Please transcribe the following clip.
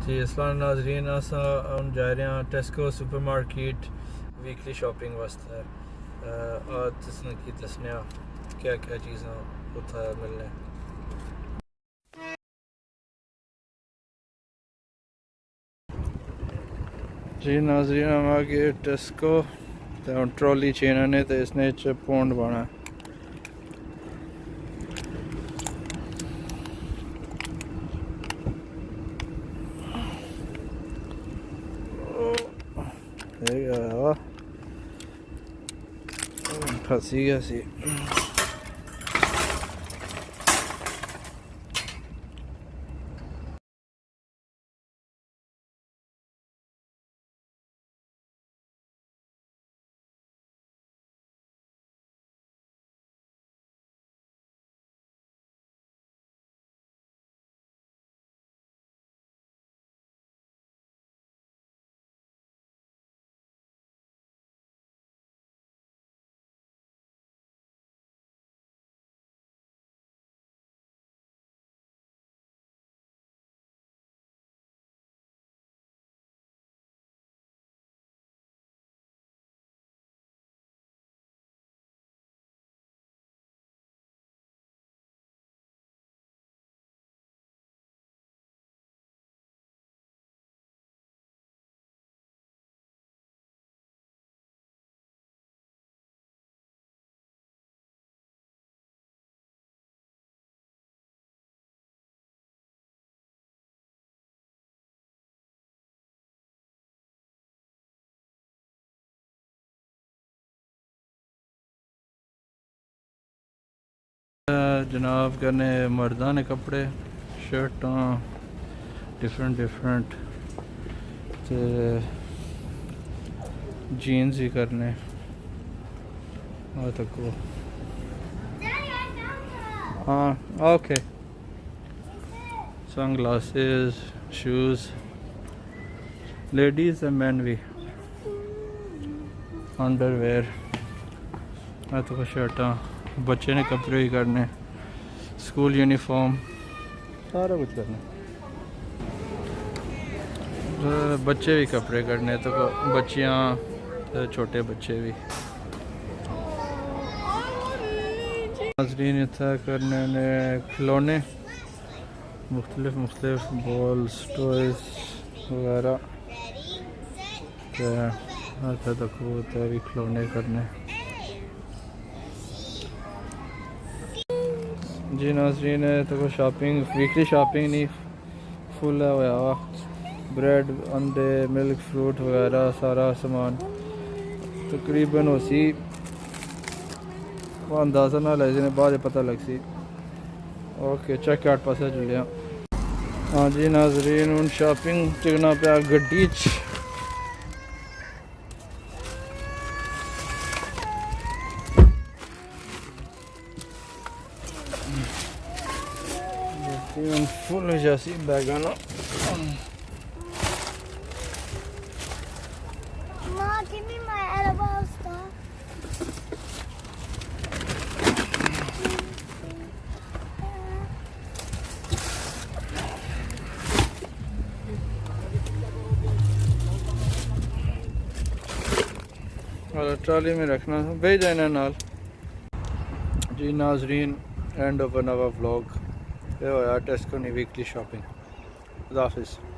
जी अस्सलाम नाज़रीन, असां हम जा रहे हैं टेस्को सुपरमार्केट वीकली शॉपिंग वास्ते। और तुसें की दस्सने क्या क्या चीज़ां उत्थे मिलने। जी नाज़रीन, हम आ गए टेस्को तो हम ट्रॉली चेना ने तो इसने पौंड बना फंसी गया सी। जनाब करने मर्दाने कपड़े शर्ट डिफरेंट ते जीन्स ही करने तक हाँ okay sunglasses shoes ladies and man भी अंडरवेयर तो शर्टा बच्चे ने कपड़े ही करने स्कूल यूनिफॉर्म सारा कुछ करना बच्चे भी कपड़े करने तो बच्चियाँ तो छोटे बच्चे भी नाज़रीन इतना करने ने खिलौने मुख्तलिफ बॉल्स टॉयज वगैरह तक होता है भी खिलौने करने। जी नाज़रीन है तो शॉपिंग वीकली शॉपिंग नहीं फुल है हुआ ब्रेड अंडे मिल्क फ्रूट वगैरह सारा सामान तकरीबन उसी अंदाज़ा ना लगे बाद पता लग सी। ओके चेक आउट पास चलिया। हाँ जी नाज़रीन हूँ शॉपिंग टिकना पाया गड्डी फुल जैसी बैगाना give me my edible stuff. और ट्रॉली में रखना भेज देना नाल। जी नाज़रीन एंड ऑफ नवा व्लॉग ये होया टेस्को नी वीकली शॉपिंग। खुदा हाफिज़।